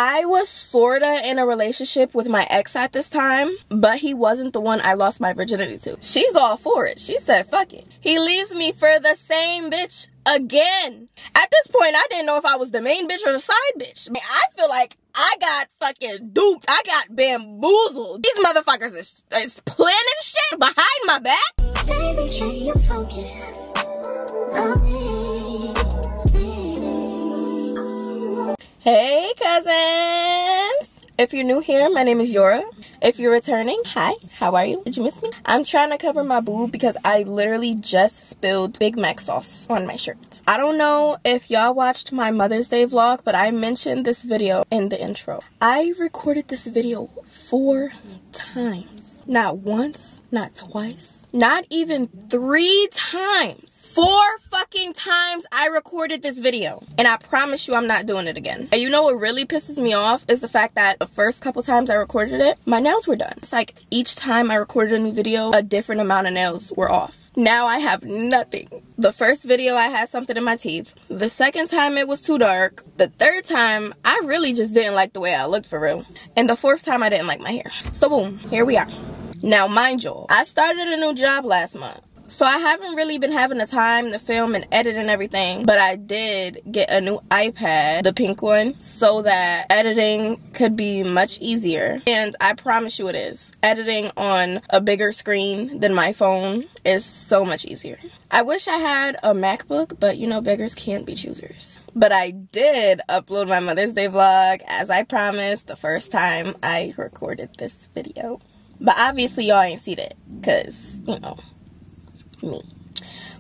I was sorta in a relationship with my ex at this time, but he wasn't the one I lost my virginity to. She's all for it. She said, fuck it. He leaves me for the same bitch again. At this point, I didn't know if I was the main bitch or the side bitch. I feel like I got fucking duped. I got bamboozled. These motherfuckers is planning shit behind my back. Baby, can you focus? Hey cousins! If you're new here, my name is Yora. If you're returning, hi, how are you? Did you miss me? I'm trying to cover my boob because I literally just spilled Big Mac sauce on my shirt. I don't know if y'all watched my Mother's Day vlog, but I mentioned this video in the intro. I recorded this video 4 times. Not once, not twice, not even 3 times. 4 fucking times I recorded this video. And I promise you I'm not doing it again. And you know what really pisses me off is the fact that the first couple times I recorded it, my nails were done. It's like each time I recorded a new video, a different amount of nails were off. Now I have nothing. The first video I had something in my teeth. The second time it was too dark. The third time I really just didn't like the way I looked for real. And the fourth time I didn't like my hair. So boom, here we are. Now mind you, I started a new job last month. So I haven't really been having the time to film and edit and everything, but I did get a new iPad, the pink one, so that editing could be much easier. And I promise you it is. Editing on a bigger screen than my phone is so much easier. I wish I had a MacBook, but you know, beggars can't be choosers. But I did upload my Mother's Day vlog, as I promised, the first time I recorded this video. But obviously y'all ain't seen it, because, you know, me.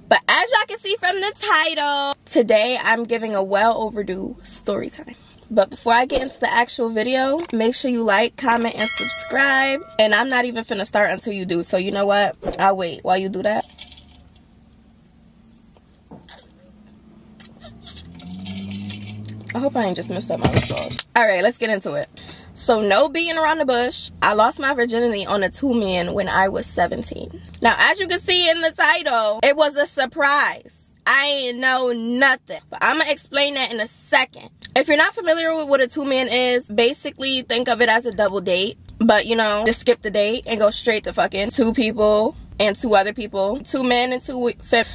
But as y'all can see from the title, today I'm giving a well overdue story time. But before I get into the actual video, make sure you like, comment, and subscribe. And I'm not even finna start until you do. So you know what? I'll wait while you do that. I hope I ain't just messed up my lip gloss. Alright, let's get into it. So no beating around the bush. I lost my virginity on a 2-man when I was 17. Now, as you can see in the title, it was a surprise. I ain't know nothing. But I'm going to explain that in a second. If you're not familiar with what a 2-man is, basically think of it as a double date. But, you know, just skip the date and go straight to fucking 2 people and 2 other people. 2 men and 2 fem.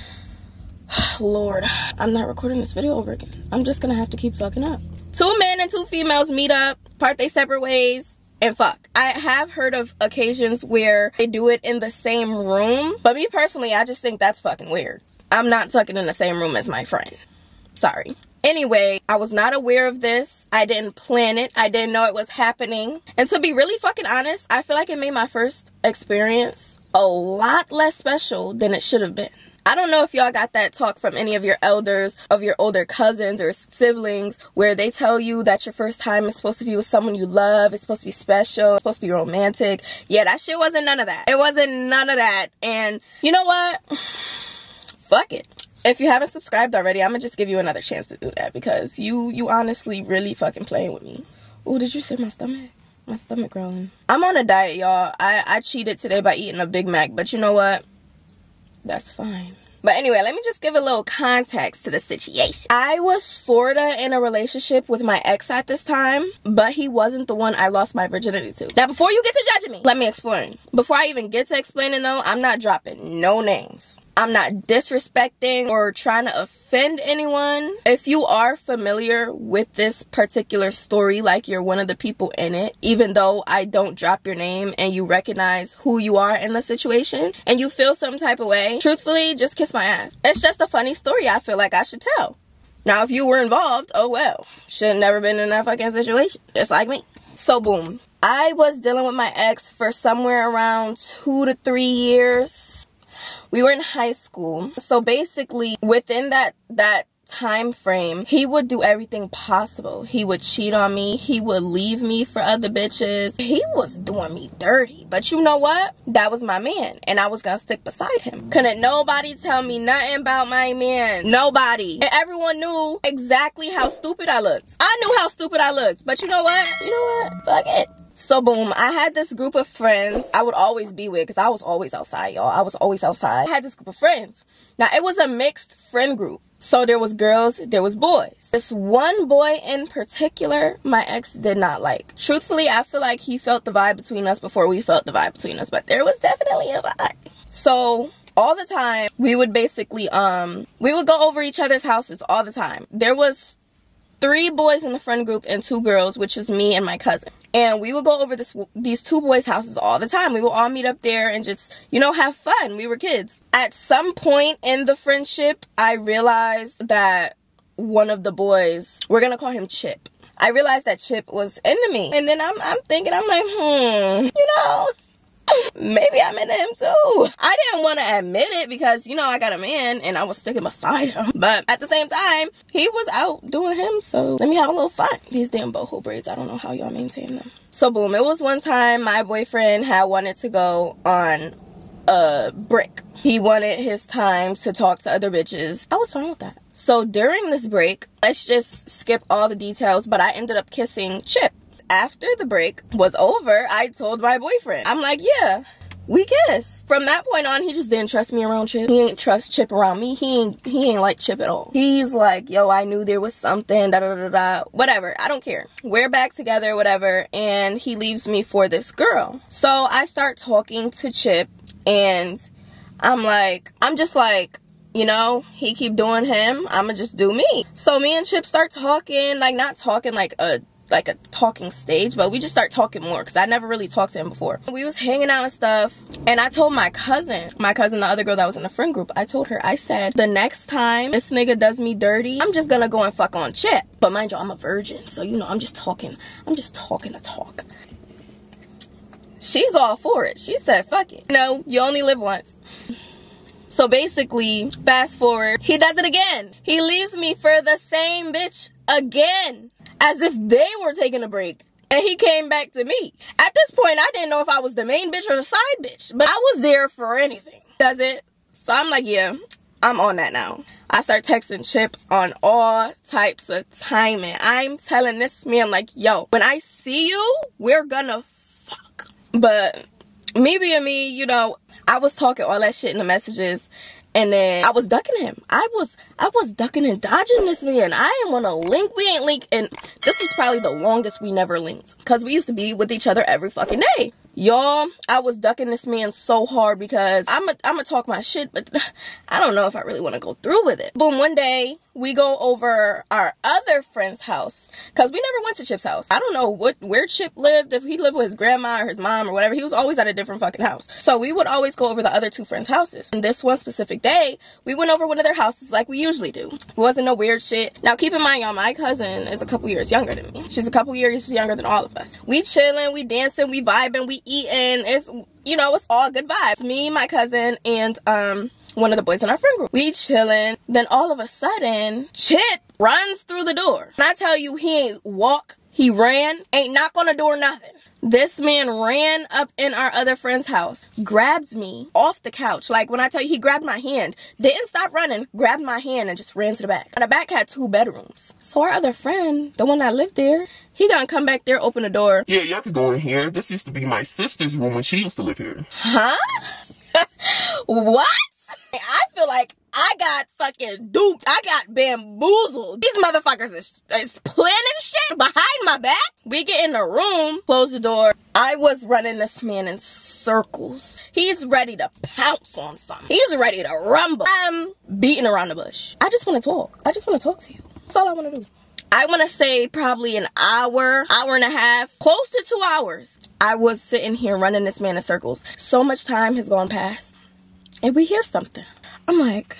Lord, I'm not recording this video over again. I'm just going to have to keep fucking up. 2 men and 2 females meet up, part they separate ways, and fuck. I have heard of occasions where they do it in the same room, but me personally, I just think that's fucking weird. I'm not fucking in the same room as my friend. Sorry. Anyway, I was not aware of this. I didn't plan it. I didn't know it was happening. And to be really fucking honest, I feel like it made my first experience a lot less special than it should have been. I don't know if y'all got that talk from any of your elders, of your older cousins or siblings, where they tell you that your first time is supposed to be with someone you love, it's supposed to be special, it's supposed to be romantic. Yeah, that shit wasn't none of that. It wasn't none of that. And you know what? Fuck it. If you haven't subscribed already, I'm gonna just give you another chance to do that, because you honestly really fucking playing with me. Oh, did you see my stomach? My stomach growling. I'm on a diet, y'all. I cheated today by eating a Big Mac, but you know what? That's fine. But anyway, let me just give a little context to the situation. I was sorta in a relationship with my ex at this time, but he wasn't the one I lost my virginity to. Now, before you get to judging me, let me explain. Before I even get to explaining though, I'm not dropping no names. I'm not disrespecting or trying to offend anyone. If you are familiar with this particular story, like you're one of the people in it, even though I don't drop your name and you recognize who you are in the situation and you feel some type of way, truthfully, just kiss my ass. It's just a funny story I feel like I should tell. Now, if you were involved, oh well. Should have never been in that fucking situation, just like me. So boom. I was dealing with my ex for somewhere around 2 to 3 years. We were in high school. So basically, within that time frame, he would do everything possible. He would cheat on me. He would leave me for other bitches. He was doing me dirty. But you know what? That was my man, and I was gonna stick beside him. Couldn't nobody tell me nothing about my man. Nobody. And everyone knew exactly how stupid I looked. I knew how stupid I looked. But you know what? You know what? Fuck it. So boom, I had this group of friends I would always be with because I was always outside, y'all. I was always outside. I had this group of friends. Now, it was a mixed friend group. So there was girls, there was boys. This one boy in particular, my ex did not like. Truthfully, I feel like he felt the vibe between us before we felt the vibe between us. But there was definitely a vibe. So all the time, we would basically, we would go over each other's houses all the time. There was 3 boys in the friend group and 2 girls, which was me and my cousin. And we would go over these 2 boys' houses all the time. We would all meet up there and just, you know, have fun. We were kids. At some point in the friendship, I realized that one of the boys, we're gonna call him Chip. I realized that Chip was into me. And then I'm thinking, I'm like, you know, maybe I'm into him too. I didn't want to admit it because, you know, I got a man and I was sticking beside him. But at the same time, he was out doing him, so let me have a little fun. These damn boho braids, I don't know how y'all maintain them. So boom, it was one time my boyfriend had wanted to go on a break. He wanted his time to talk to other bitches. I was fine with that. So during this break, let's just skip all the details, but I ended up kissing Chip. After the break was over, I told my boyfriend, I'm like, yeah, we kissed. From that point on, he just didn't trust me around Chip. He ain't trust Chip around me. He ain't like Chip at all. He's like, yo, I knew there was something, da da da da. Whatever, I don't care. We're back together, whatever, and he leaves me for this girl. So I start talking to Chip, and I'm just like, you know, he keep doing him, I'ma just do me. So me and Chip start talking, like not talking like a talking stage, but we just start talking more because I never really talked to him before. We was hanging out and stuff, and I told my cousin, the other girl that was in the friend group, I told her, I said, the next time this nigga does me dirty, I'm just gonna go and fuck on Chip. But mind you, I'm a virgin, so you know, I'm just talking to talk. She's all for it. She said, fuck it. No, you only live once. So basically, fast forward, he does it again. He leaves me for the same bitch again. As if they were taking a break. And he came back to me. At this point, I didn't know if I was the main bitch or the side bitch. But I was there for anything. Does it? So I'm like, yeah, I'm on that now. I start texting Chip on all types of timing. I'm telling this man, like, yo, when I see you, we're gonna fuck. But me being me, you know, I was talking all that shit in the messages. And then I was ducking him. I was ducking and dodging this man. I didn't want to link. We ain't link. And this was probably the longest we never linked. Because we used to be with each other every fucking day. Y'all, I was ducking this man so hard because I'm gonna talk my shit, but I don't know if I really want to go through with it. Boom, one day, we go over our other friend's house. Because we never went to Chip's house. I don't know where Chip lived, if he lived with his grandma or his mom or whatever. He was always at a different fucking house. So we would always go over the other 2 friends' houses. And this one specific day, we went over one of their houses like we usually do. It wasn't no weird shit. Now, keep in mind, y'all, my cousin is a couple years younger than me. She's a couple years younger than all of us. We chilling, we dancing, we vibing, we eating. It's, you know, it's all good vibes. Me, my cousin, and one of the boys in our friend group. We chilling. Then all of a sudden, Chip runs through the door. And I tell you, he ain't walk, he ran, ain't knock on the door, nothing. This man ran up in our other friend's house, grabbed me off the couch. Like, when I tell you, he grabbed my hand, didn't stop running, grabbed my hand and just ran to the back. And the back had 2 bedrooms. So our other friend, the one that lived there, he gonna come back there, open the door. Yeah, y'all could go in here. This used to be my sister's room when she used to live here. Huh? What? I feel like I got fucking duped. I got bamboozled. These motherfuckers is planning shit behind my back. We get in the room, close the door. I was running this man in circles. He's ready to pounce on something. He's ready to rumble. I'm beating around the bush. I just want to talk. I just want to talk to you. That's all I want to do. I want to say probably an hour and a half, close to 2 hours. I was sitting here running this man in circles. So much time has gone past. And we hear something. I'm like,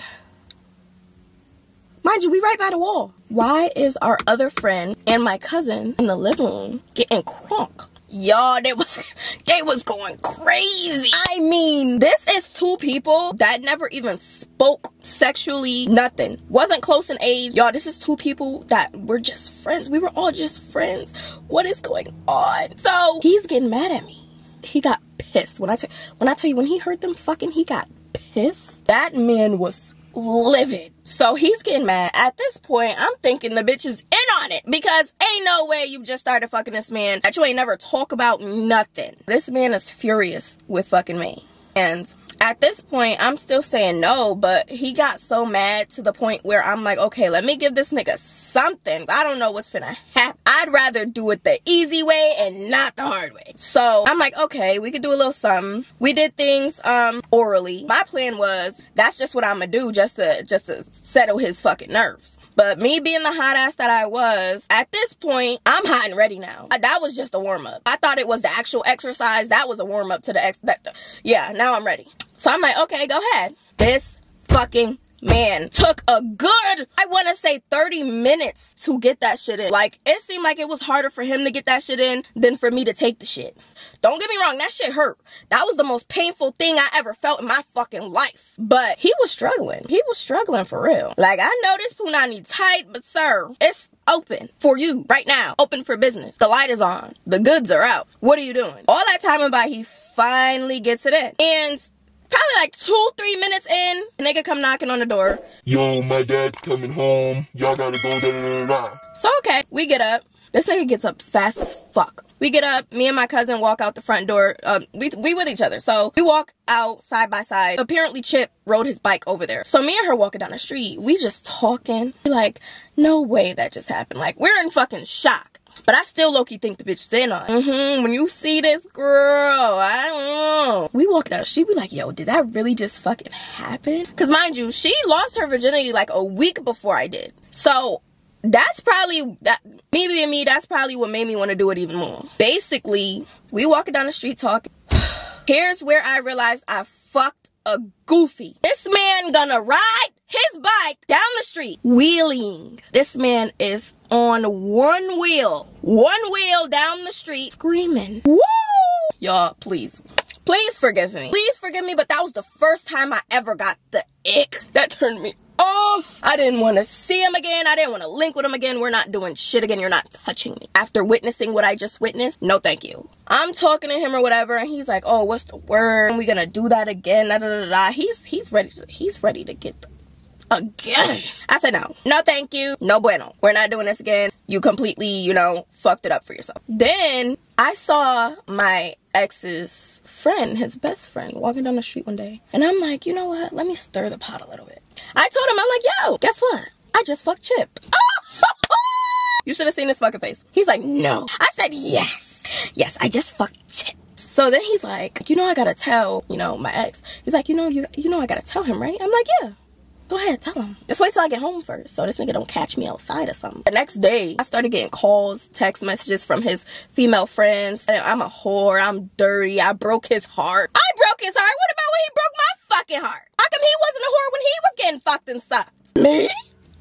mind you, we right by the wall. Why is our other friend and my cousin in the living room getting crunk? Y'all, they was going crazy. I mean, this is 2 people that never even spoke sexually, nothing. Wasn't close in age. Y'all, this is 2 people that were just friends. We were all just friends. What is going on? So, he's getting mad at me. He got pissed. When I tell you, when he heard them fucking, he got pissed. That man was livid. So he's getting mad. At this point, I'm thinking the bitch is in on it, because ain't no way you just started fucking this man that you ain't never talk about nothing. This man is furious with fucking me. And at this point, I'm still saying no, but he got so mad to the point where I'm like, okay, let me give this nigga something. I don't know what's finna happen. I'd rather do it the easy way and not the hard way. So I'm like, okay, we could do a little something. We did things orally. My plan was, that's just what I'm gonna do just to settle his fucking nerves. But me being the hot ass that I was, at this point, I'm hot and ready now. That was just a warm-up. I thought it was the actual exercise. That was a warm-up to the yeah, now I'm ready. So I'm like, okay, go ahead. This fucking man took a good, I want to say 30 minutes to get that shit in. Like, it seemed like it was harder for him to get that shit in than for me to take the shit. Don't get me wrong, that shit hurt. That was the most painful thing I ever felt in my fucking life. But he was struggling. He was struggling for real. Like, I know this punani tight, but sir, it's open for you right now. Open for business. The light is on. The goods are out. What are you doing? All that time and by, he finally gets it in. And probably like 2-3 minutes in, a nigga come knocking on the door. Yo, my dad's coming home. Y'all gotta go, da da da da. So, okay, we get up. This nigga gets up fast as fuck. We get up, me and my cousin walk out the front door. We with each other. So we walk out side by side. Apparently Chip rode his bike over there. So me and her walking down the street, we just talking. Like, no way that just happened. Like, we're in fucking shock. But I still low-key think the bitch was in on it. When you see this girl, I don't know. We walk down the street, we like, yo, did that really just fucking happen? Because mind you, she lost her virginity like a week before I did. So that's probably, me being me, that's probably what made me want to do it even more. Basically, we walking down the street talking. Here's where I realized I fucked a goofy. This man gonna ride his bike down the street, wheeling. This man is on one wheel down the street, screaming. Woo! Y'all, please forgive me. Please forgive me, but that was the first time I ever got the ick. That turned me off. I didn't want to see him again. I didn't want to link with him again. We're not doing shit again. You're not touching me. After witnessing what I just witnessed, no thank you. I'm talking to him or whatever, and he's like, oh, what's the word? Are we gonna do that again? Da, da, da, da. He's ready to get again. I said no thank you, no bueno. We're not doing this again. You completely, you know, fucked it up for yourself. Then I saw my ex's friend, his best friend, walking down the street one day, and I'm like, you know what, let me stir the pot a little bit. I told him, I'm like, yo, guess what, I just fucked Chip. You should have seen his fucking face. He's like, no. I said, yes, I just fucked Chip. So then he's like, you know, I gotta tell, you know, my ex. He's like, you know I gotta tell him, right? I'm like, yeah. Go ahead, tell him. Just wait till I get home first, so this nigga don't catch me outside or something. The next day, I started getting calls, text messages from his female friends. I'm a whore, I'm dirty, I broke his heart. I broke his heart? What about when he broke my fucking heart? How come he wasn't a whore when he was getting fucked and sucked? Me?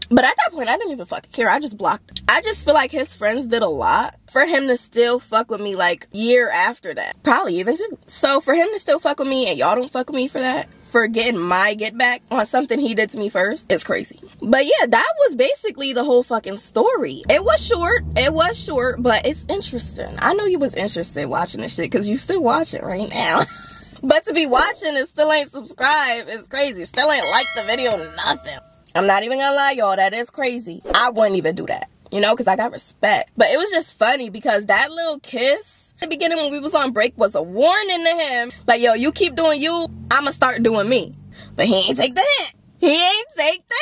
But at that point, I didn't even fucking care. I just blocked him. I just feel like his friends did a lot for him to still fuck with me like year after that. Probably even 2. So for him to still fuck with me and y'all don't fuck with me for that, for getting my get back on something he did to me first, is crazy. But yeah, that was basically the whole fucking story. It was short, but it's interesting. I know you was interested watching this shit because you still watching right now. But to be watching and still ain't subscribed is crazy. Still ain't like the video, nothing. I'm not even gonna lie, y'all, that is crazy. I wouldn't even do that, you know, because I got respect. But it was just funny because that little kiss at the beginning when we was on break was a warning to him. Like, yo, you keep doing you, I'ma start doing me. But he ain't take the hint. He ain't take the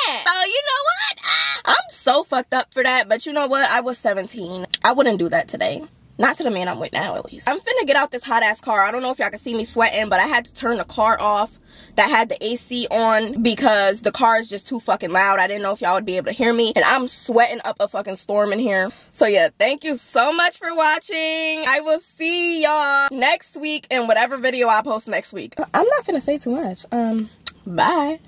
hint. So, you know what? I'm so fucked up for that. But you know what? I was 17. I wouldn't do that today. Not to the man I'm with now, at least. I'm finna get out this hot-ass car. I don't know if y'all can see me sweating, but I had to turn the car off that had the AC on because the car is just too fucking loud. I didn't know if y'all would be able to hear me, and I'm sweating up a fucking storm in here. So yeah, thank you so much for watching. I will see y'all next week in whatever video I post next week. I'm not finna say too much. Bye.